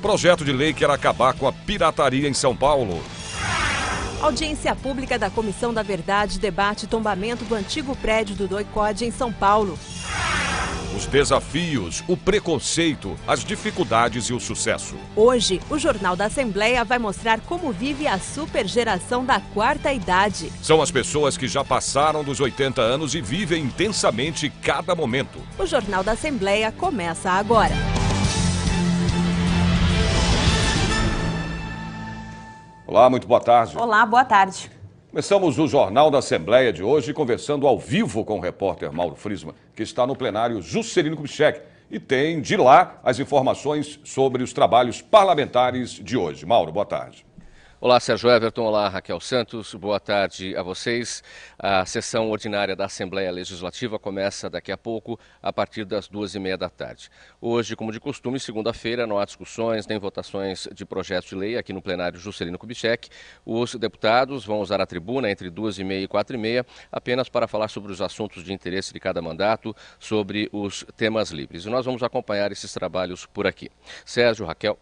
Projeto de lei quer acabar com a pirataria em São Paulo. Audiência pública da Comissão da Verdade debate tombamento do antigo prédio do Doicode em São Paulo. Os desafios, o preconceito, as dificuldades e o sucesso. Hoje, o Jornal da Assembleia vai mostrar como vive a supergeração da quarta idade. São as pessoas que já passaram dos 80 anos e vivem intensamente cada momento. O Jornal da Assembleia começa agora. Olá, muito boa tarde. Olá, boa tarde. Começamos o Jornal da Assembleia de hoje conversando ao vivo com o repórter Mauro Friesman, que está no plenário Juscelino Kubitschek e tem de lá as informações sobre os trabalhos parlamentares de hoje. Mauro, boa tarde. Olá, Sérgio Everton. Olá, Raquel Santos. Boa tarde a vocês. A sessão ordinária da Assembleia Legislativa começa daqui a pouco, a partir das 2h30 da tarde. Hoje, como de costume, segunda-feira, não há discussões nem votações de projetos de lei aqui no plenário Juscelino Kubitschek. Os deputados vão usar a tribuna entre 2h30 e 4h30 apenas para falar sobre os assuntos de interesse de cada mandato, sobre os temas livres. E nós vamos acompanhar esses trabalhos por aqui. Sérgio, Raquel.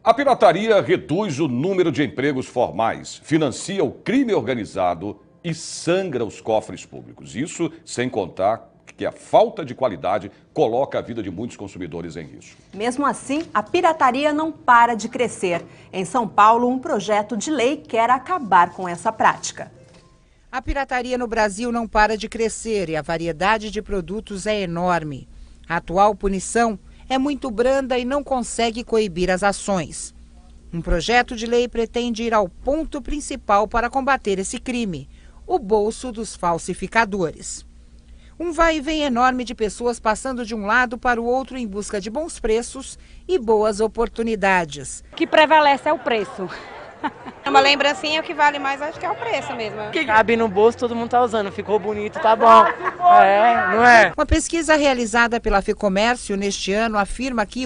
A pirataria reduz o número de empregos formais, financia o crime organizado e sangra os cofres públicos. Isso sem contar que a falta de qualidade coloca a vida de muitos consumidores em risco. Mesmo assim, a pirataria não para de crescer. Em São Paulo, um projeto de lei quer acabar com essa prática. A pirataria no Brasil não para de crescer e a variedade de produtos é enorme. A atual punição é muito branda e não consegue coibir as ações. Um projeto de lei pretende ir ao ponto principal para combater esse crime, o bolso dos falsificadores. Um vai e vem enorme de pessoas passando de um lado para o outro em busca de bons preços e boas oportunidades. O que prevalece é o preço. Uma lembrancinha, o que vale mais acho que é o preço mesmo. Que cabe no bolso, todo mundo tá usando, ficou bonito, tá bom. Não é? Uma pesquisa realizada pela Fecomércio neste ano afirma que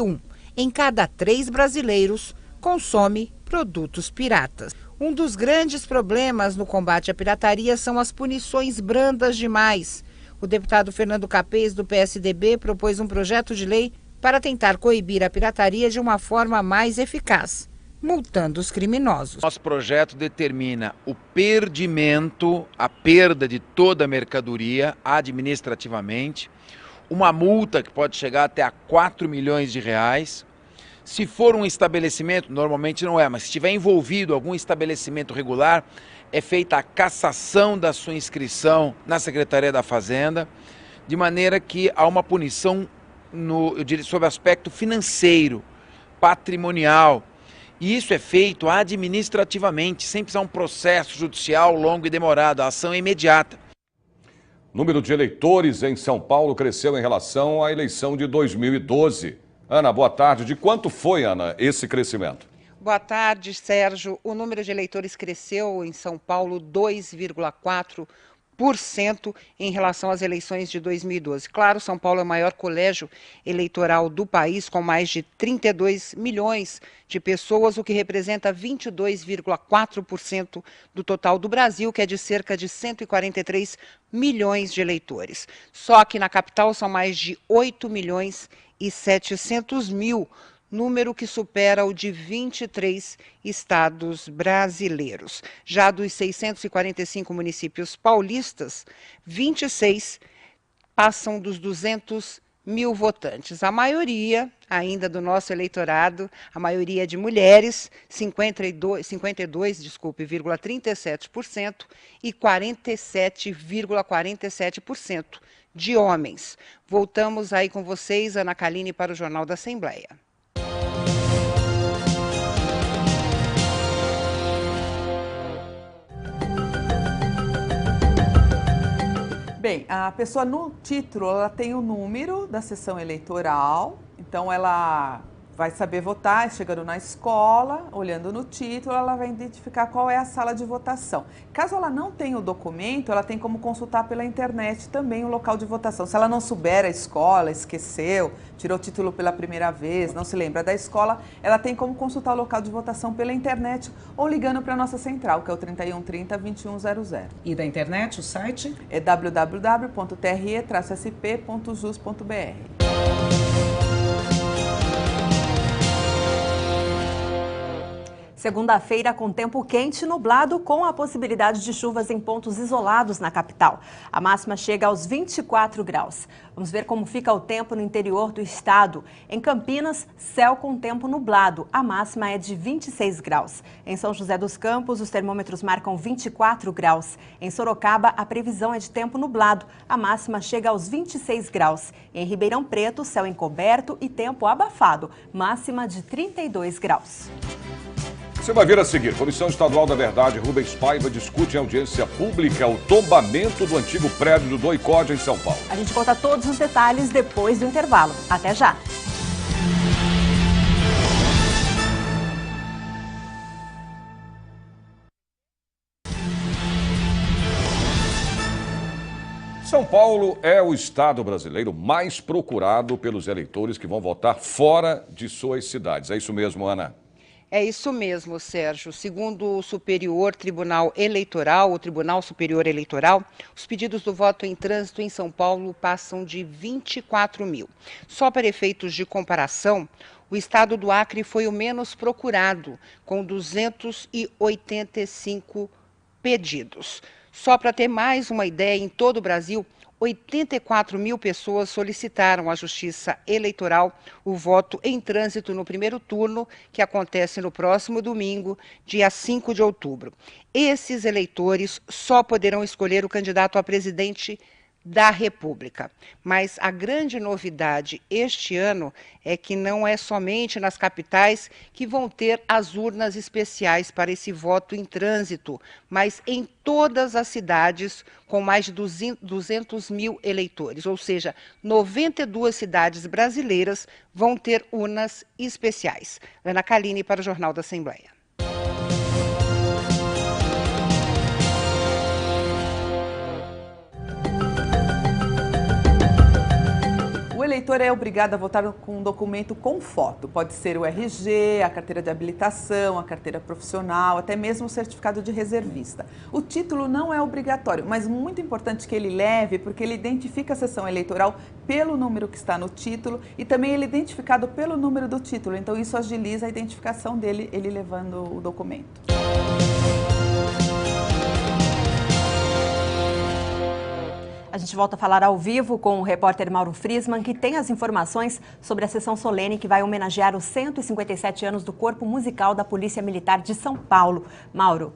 em cada 3 brasileiros consome produtos piratas. Um dos grandes problemas no combate à pirataria são as punições brandas demais. O deputado Fernando Capês, do PSDB, propôs um projeto de lei para tentar coibir a pirataria de uma forma mais eficaz, multando os criminosos. Nosso projeto determina o perdimento, a perda de toda a mercadoria administrativamente, uma multa que pode chegar até a 4 milhões de reais. Se for um estabelecimento, normalmente não é, mas se estiver envolvido algum estabelecimento regular, é feita a cassação da sua inscrição na Secretaria da Fazenda, de maneira que há uma punição sob aspecto financeiro, patrimonial. E isso é feito administrativamente, sem precisar de um processo judicial longo e demorado, a ação é imediata. O número de eleitores em São Paulo cresceu em relação à eleição de 2012. Ana, boa tarde. De quanto foi, Ana, esse crescimento? Boa tarde, Sérgio. O número de eleitores cresceu em São Paulo 2,4% em relação às eleições de 2012. Claro, São Paulo é o maior colégio eleitoral do país, com mais de 32 milhões de pessoas, o que representa 22,4% do total do Brasil, que é de cerca de 143 milhões de eleitores. Só que na capital são mais de 8 milhões e 700 mil, número que supera o de 23 estados brasileiros. Já dos 645 municípios paulistas, 26 passam dos 200 mil votantes. A maioria, ainda do nosso eleitorado, a maioria de mulheres, 52,37% e 47,47% de homens. Voltamos aí com vocês, Ana Kaline, para o Jornal da Assembleia. Bem, a pessoa no título, ela tem o número da sessão eleitoral, então ela vai saber votar, chegando na escola, olhando no título, ela vai identificar qual é a sala de votação. Caso ela não tenha o documento, ela tem como consultar pela internet também o local de votação. Se ela não souber a escola, esqueceu, tirou o título pela primeira vez, não se lembra da escola, ela tem como consultar o local de votação pela internet ou ligando para a nossa central, que é o 3130-2100. E da internet, o site? É www.tre-sp.jus.br. Segunda-feira com tempo quente e nublado, com a possibilidade de chuvas em pontos isolados na capital. A máxima chega aos 24 graus. Vamos ver como fica o tempo no interior do estado. Em Campinas, céu com tempo nublado. A máxima é de 26 graus. Em São José dos Campos, os termômetros marcam 24 graus. Em Sorocaba, a previsão é de tempo nublado. A máxima chega aos 26 graus. Em Ribeirão Preto, céu encoberto e tempo abafado. Máxima de 32 graus. Você vai ver a seguir. Comissão Estadual da Verdade, Rubens Paiva, discute em audiência pública o tombamento do antigo prédio do DOI-CODE em São Paulo. A gente conta todos os detalhes depois do intervalo. Até já! São Paulo é o estado brasileiro mais procurado pelos eleitores que vão votar fora de suas cidades. É isso mesmo, Ana? É isso mesmo, Sérgio. Segundo o Superior Tribunal Eleitoral, o Tribunal Superior Eleitoral, os pedidos do voto em trânsito em São Paulo passam de 24 mil. Só para efeitos de comparação, o estado do Acre foi o menos procurado, com 285 pedidos. Só para ter mais uma ideia, em todo o Brasil, 84 mil pessoas solicitaram à Justiça Eleitoral o voto em trânsito no primeiro turno, que acontece no próximo domingo, dia 5 de outubro. Esses eleitores só poderão escolher o candidato a presidente da República. Mas a grande novidade este ano é que não é somente nas capitais que vão ter as urnas especiais para esse voto em trânsito, mas em todas as cidades com mais de 200 mil eleitores, ou seja, 92 cidades brasileiras vão ter urnas especiais. Ana Caline para o Jornal da Assembleia. O eleitor é obrigado a votar com um documento com foto. Pode ser o RG, a carteira de habilitação, a carteira profissional, até mesmo o certificado de reservista. O título não é obrigatório, mas muito importante que ele leve, porque ele identifica a sessão eleitoral pelo número que está no título e também ele é identificado pelo número do título. Então isso agiliza a identificação dele, ele levando o documento. A gente volta a falar ao vivo com o repórter Mauro Friesman, que tem as informações sobre a sessão solene que vai homenagear os 157 anos do Corpo Musical da Polícia Militar de São Paulo. Mauro.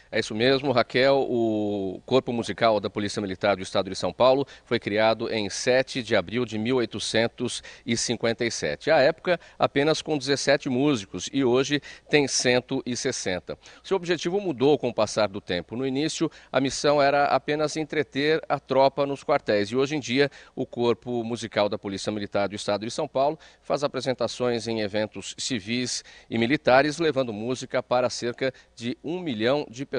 É isso mesmo, Raquel. O Corpo Musical da Polícia Militar do Estado de São Paulo foi criado em 7 de abril de 1857. À época, apenas com 17 músicos e hoje tem 160. Seu objetivo mudou com o passar do tempo. No início, a missão era apenas entreter a tropa nos quartéis e hoje em dia o Corpo Musical da Polícia Militar do Estado de São Paulo faz apresentações em eventos civis e militares, levando música para cerca de 1 milhão de pessoas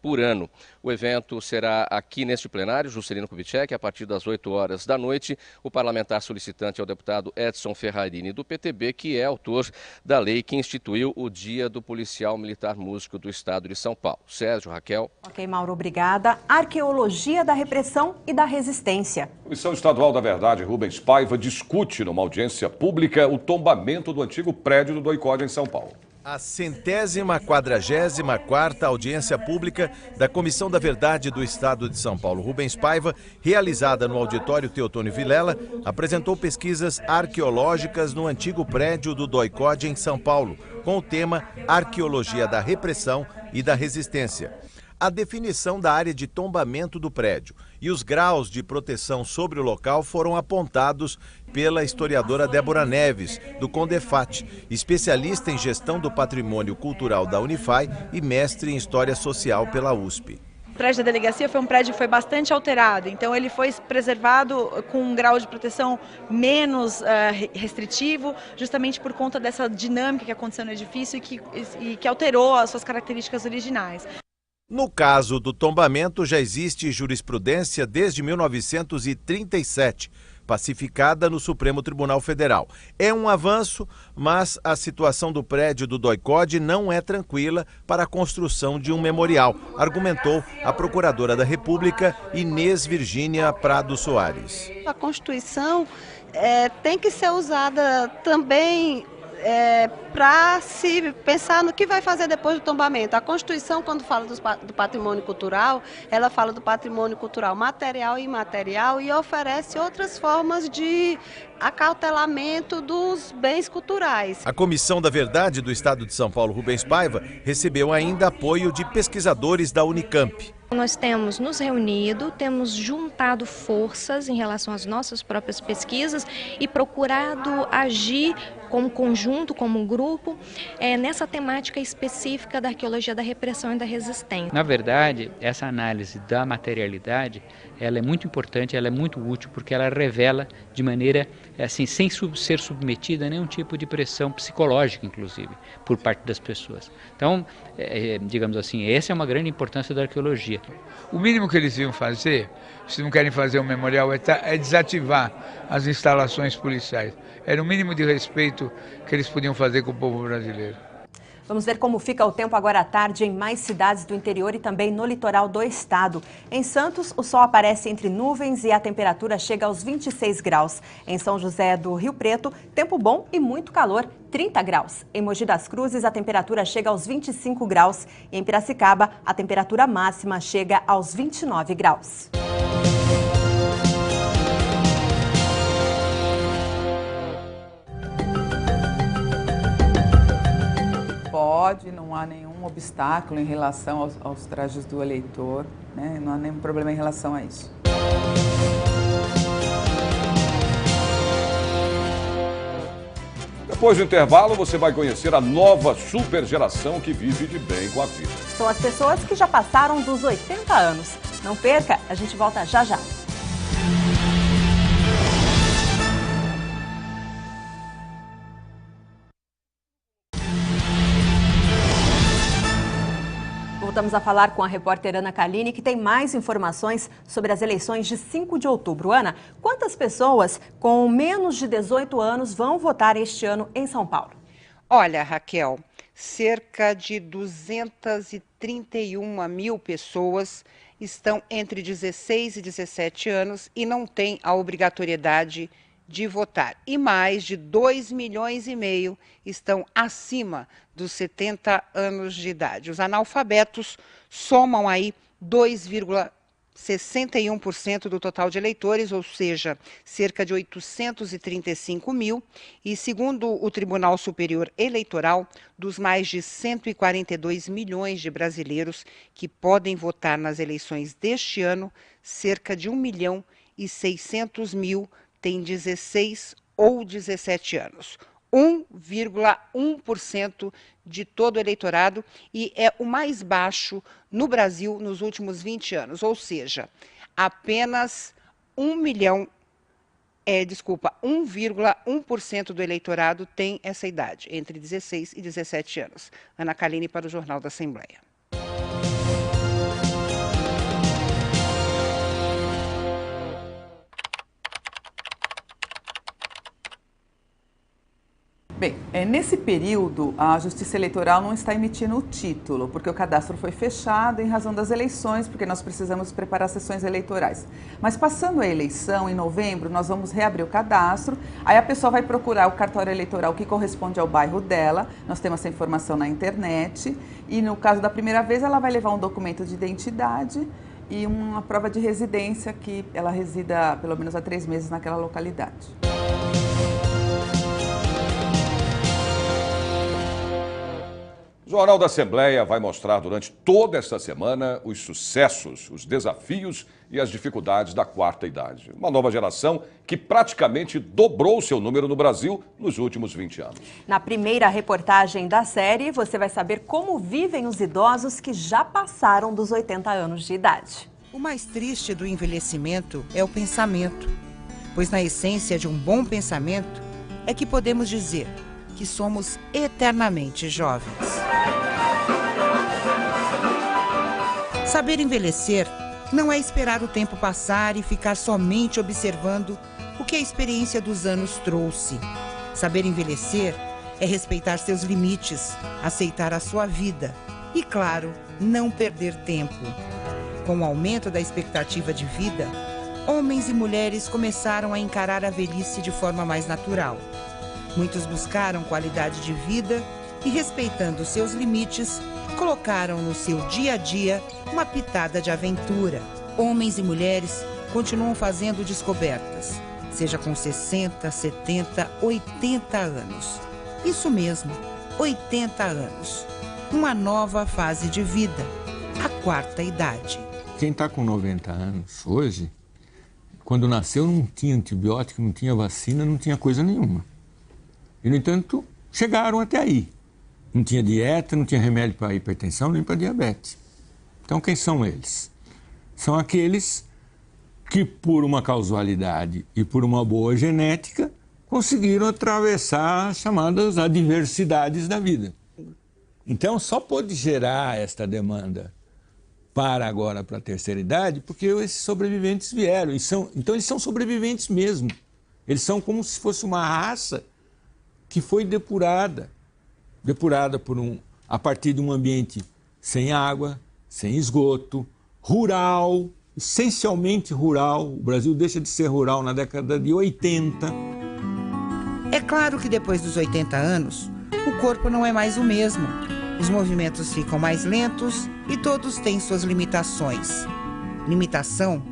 por ano. O evento será aqui neste plenário, Juscelino Kubitschek, a partir das 8 horas da noite. O parlamentar solicitante é o deputado Edson Ferrarini, do PTB, que é autor da lei que instituiu o Dia do Policial Militar Músico do Estado de São Paulo. Sérgio, Raquel. Ok, Mauro, obrigada. Arqueologia da repressão e da resistência. A Comissão Estadual da Verdade, Rubens Paiva, discute numa audiência pública o tombamento do antigo prédio do DOI-CODE em São Paulo. A 144ª audiência pública da Comissão da Verdade do Estado de São Paulo, Rubens Paiva, realizada no auditório Teotônio Vilela, apresentou pesquisas arqueológicas no antigo prédio do DOI-CODE em São Paulo, com o tema Arqueologia da Repressão e da Resistência. A definição da área de tombamento do prédio e os graus de proteção sobre o local foram apontados pela historiadora Débora Neves, do CONDEFAT, especialista em gestão do patrimônio cultural da Unify e mestre em História Social pela USP. O prédio da delegacia foi um prédio que foi bastante alterado, então ele foi preservado com um grau de proteção menos restritivo, justamente por conta dessa dinâmica que aconteceu no edifício e que alterou as suas características originais. No caso do tombamento, já existe jurisprudência desde 1937, pacificada no Supremo Tribunal Federal. É um avanço, mas a situação do prédio do DOI-CODE não é tranquila para a construção de um memorial, argumentou a Procuradora da República, Inês Virgínia Prado Soares. A Constituição tem que ser usada também para se pensar no que vai fazer depois do tombamento. A Constituição, quando fala do patrimônio cultural, ela fala do patrimônio cultural material e imaterial e oferece outras formas de acautelamento dos bens culturais. A Comissão da Verdade do Estado de São Paulo, Rubens Paiva, recebeu ainda apoio de pesquisadores da Unicamp. Nós temos nos reunido, temos juntado forças em relação às nossas próprias pesquisas e procurado agir como conjunto, como grupo, nessa temática específica da arqueologia da repressão e da resistência. Na verdade, essa análise da materialidade, ela é muito importante, ela é muito útil, porque ela revela de maneira, assim, sem ser submetida a nenhum tipo de pressão psicológica, inclusive, por parte das pessoas. Então, digamos assim, essa é uma grande importância da arqueologia. O mínimo que eles iam fazer, se não querem fazer um memorial, é desativar as instalações policiais. Era o mínimo de respeito que eles podiam fazer com o povo brasileiro. Vamos ver como fica o tempo agora à tarde em mais cidades do interior e também no litoral do estado. Em Santos, o sol aparece entre nuvens e a temperatura chega aos 26 graus. Em São José do Rio Preto, tempo bom e muito calor, 30 graus. Em Mogi das Cruzes, a temperatura chega aos 25 graus. E em Piracicaba, a temperatura máxima chega aos 29 graus. Pode, não há nenhum obstáculo em relação aos trajes do eleitor, né? Não há nenhum problema em relação a isso. Depois do intervalo, você vai conhecer a nova supergeração que vive de bem com a vida. São as pessoas que já passaram dos 80 anos. Não perca, a gente volta já já. Voltamos a falar com a repórter Ana Kalini, que tem mais informações sobre as eleições de 5 de outubro. Ana, quantas pessoas com menos de 18 anos vão votar este ano em São Paulo? Olha, Raquel, cerca de 231 mil pessoas estão entre 16 e 17 anos e não têm a obrigatoriedade de votar. E mais de 2,5 milhões estão acima dos 70 anos de idade. Os analfabetos somam aí 2,61% do total de eleitores, ou seja, cerca de 835 mil. E segundo o Tribunal Superior Eleitoral, dos mais de 142 milhões de brasileiros que podem votar nas eleições deste ano, cerca de 1.600.000 tem 16 ou 17 anos. 1,1% de todo o eleitorado e é o mais baixo no Brasil nos últimos 20 anos, ou seja, apenas 1,1% do eleitorado tem essa idade, entre 16 e 17 anos. Ana Kalini para o Jornal da Assembleia. Bem, nesse período, a Justiça Eleitoral não está emitindo o título, porque o cadastro foi fechado em razão das eleições, porque nós precisamos preparar sessões eleitorais. Mas passando a eleição, em novembro, nós vamos reabrir o cadastro, aí a pessoa vai procurar o cartório eleitoral que corresponde ao bairro dela, nós temos essa informação na internet, e no caso da primeira vez, ela vai levar um documento de identidade e uma prova de residência, que ela resida pelo menos há 3 meses naquela localidade. O Jornal da Assembleia vai mostrar durante toda esta semana os sucessos, os desafios e as dificuldades da quarta idade. Uma nova geração que praticamente dobrou seu número no Brasil nos últimos 20 anos. Na primeira reportagem da série, você vai saber como vivem os idosos que já passaram dos 80 anos de idade. O mais triste do envelhecimento é o pensamento, pois na essência de um bom pensamento é que podemos dizer que somos eternamente jovens. Saber envelhecer não é esperar o tempo passar e ficar somente observando o que a experiência dos anos trouxe. Saber envelhecer é respeitar seus limites, aceitar a sua vida e, claro, não perder tempo. Com o aumento da expectativa de vida, homens e mulheres começaram a encarar a velhice de forma mais natural. Muitos buscaram qualidade de vida e, respeitando seus limites, colocaram no seu dia a dia uma pitada de aventura. Homens e mulheres continuam fazendo descobertas, seja com 60, 70, 80 anos. Isso mesmo, 80 anos. Uma nova fase de vida, a quarta idade. Quem está com 90 anos hoje, quando nasceu não tinha antibiótico, não tinha vacina, não tinha coisa nenhuma. E, no entanto, chegaram até aí. Não tinha dieta, não tinha remédio para hipertensão, nem para diabetes. Então, quem são eles? São aqueles que, por uma causalidade e por uma boa genética, conseguiram atravessar as chamadas adversidades da vida. Então, só pôde gerar esta demanda para agora, para a terceira idade, porque esses sobreviventes vieram. Então, eles são sobreviventes mesmo. Eles são como se fosse uma raça que foi depurada a partir de um ambiente sem água, sem esgoto, rural, essencialmente rural. O Brasil deixa de ser rural na década de 80. É claro que depois dos 80 anos, o corpo não é mais o mesmo. Os movimentos ficam mais lentos e todos têm suas limitações. Limitação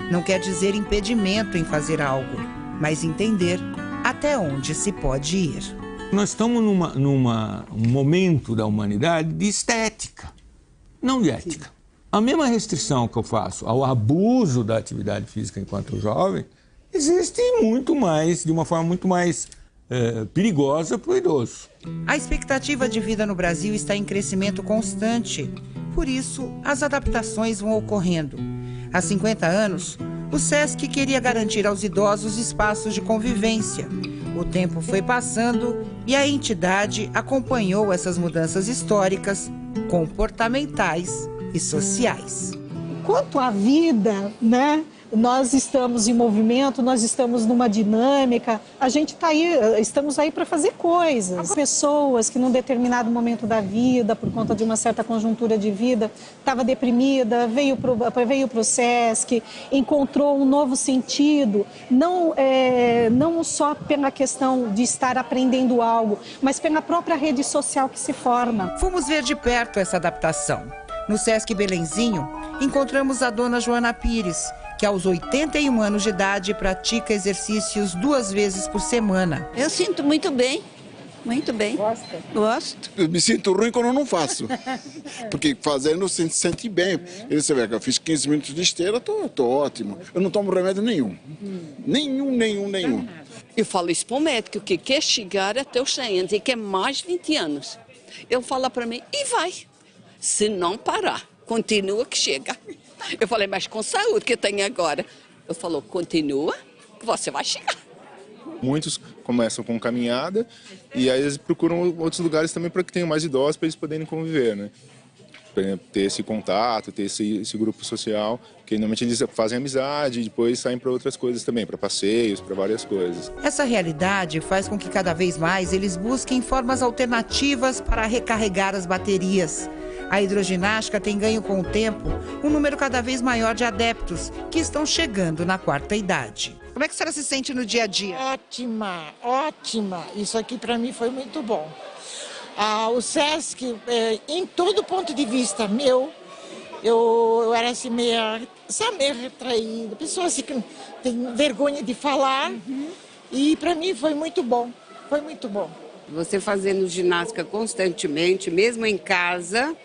não quer dizer impedimento em fazer algo, mas entender até onde se pode ir. Nós estamos num momento da humanidade de estética, não de ética. A mesma restrição que eu faço ao abuso da atividade física enquanto jovem, existe muito mais, de uma forma muito mais perigosa para o idoso. A expectativa de vida no Brasil está em crescimento constante. Por isso, as adaptações vão ocorrendo. Há 50 anos, o SESC queria garantir aos idosos espaços de convivência. O tempo foi passando e a entidade acompanhou essas mudanças históricas, comportamentais e sociais. Quanto à vida, né? Nós estamos em movimento, nós estamos numa dinâmica, a gente está aí, estamos aí para fazer coisas. Pessoas que num determinado momento da vida, por conta de uma certa conjuntura de vida, estava deprimida, veio para o SESC, encontrou um novo sentido, não só pela questão de estar aprendendo algo, mas pela própria rede social que se forma. Fomos ver de perto essa adaptação. No SESC Belenzinho, encontramos a dona Joana Pires, que aos 81 anos de idade pratica exercícios 2 vezes por semana. Eu sinto muito bem, muito bem. Gosta? Gosto. Eu me sinto ruim quando eu não faço, porque fazendo se sente bem. E você vê que eu fiz 15 minutos de esteira, tô ótimo. Eu não tomo remédio nenhum. Nenhum. Eu falo isso para o médico, que quer chegar até os 100 anos e quer mais 20 anos. Ele fala para mim, e vai. Se não parar, continua que chega. Eu falei, mas com saúde que eu tenho agora. Eu falou, continua que você vai chegar. Muitos começam com caminhada e aí eles procuram outros lugares também para que tenham mais idosos para eles poderem conviver, né? Ter esse contato, ter esse grupo social, que normalmente eles fazem amizade e depois saem para outras coisas também, para passeios, para várias coisas. Essa realidade faz com que cada vez mais eles busquem formas alternativas para recarregar as baterias. A hidroginástica tem ganho com o tempo um número cada vez maior de adeptos que estão chegando na quarta idade. Como é que a senhora se sente no dia a dia? Ótima. Isso aqui para mim foi muito bom. O SESC, em todo ponto de vista meu, eu era assim meio retraída, pessoa assim que tem vergonha de falar, e para mim foi muito bom. Você fazendo ginástica constantemente, mesmo em casa,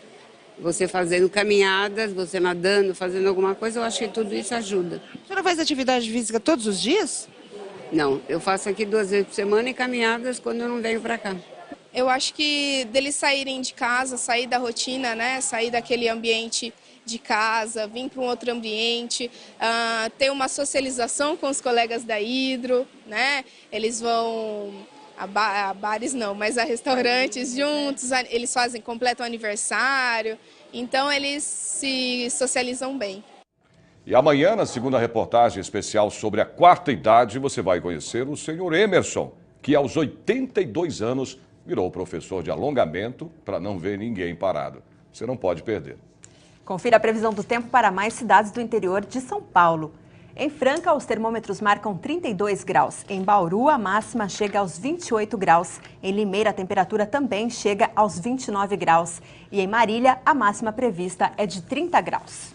você fazendo caminhadas, você nadando, fazendo alguma coisa, eu acho que tudo isso ajuda. A senhora faz atividade física todos os dias? Não, eu faço aqui 2 vezes por semana e caminhadas quando eu não venho para cá. Eu acho que deles saírem de casa, sair da rotina, né? Sair daquele ambiente de casa, vir para um outro ambiente, ter uma socialização com os colegas da Hidro, né? Eles vão a bares não, mas a restaurantes juntos, eles completam aniversário, então eles se socializam bem. E amanhã, na segunda reportagem especial sobre a quarta idade, você vai conhecer o senhor Emerson, que aos 82 anos virou professor de alongamento para não ver ninguém parado. Você não pode perder. Confira a previsão do tempo para mais cidades do interior de São Paulo. Em Franca, os termômetros marcam 32 graus. Em Bauru, a máxima chega aos 28 graus. Em Limeira, a temperatura também chega aos 29 graus. E em Marília, a máxima prevista é de 30 graus.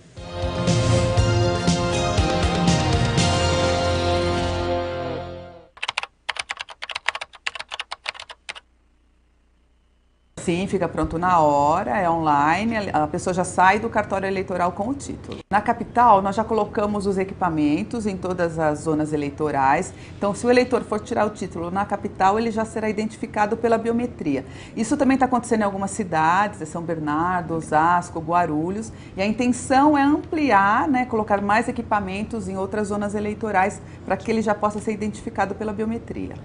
Sim, fica pronto na hora, é online, a pessoa já sai do cartório eleitoral com o título. Na capital, nós já colocamos os equipamentos em todas as zonas eleitorais, então se o eleitor for tirar o título na capital, ele já será identificado pela biometria. Isso também está acontecendo em algumas cidades, São Bernardo, Osasco, Guarulhos, e a intenção é ampliar, né, colocar mais equipamentos em outras zonas eleitorais para que ele já possa ser identificado pela biometria.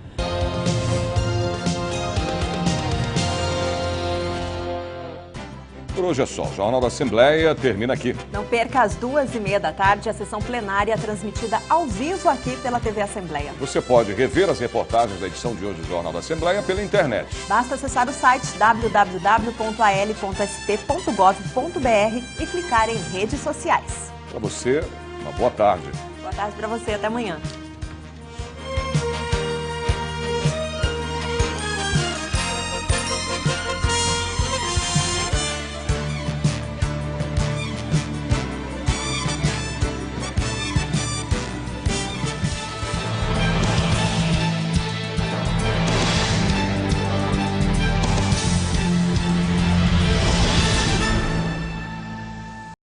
Por hoje é só. O Jornal da Assembleia termina aqui. Não perca às 2h30 da tarde a sessão plenária transmitida ao vivo aqui pela TV Assembleia. Você pode rever as reportagens da edição de hoje do Jornal da Assembleia pela internet. Basta acessar o site www.al.sp.gov.br e clicar em redes sociais. Para você, uma boa tarde. Boa tarde para você, até amanhã.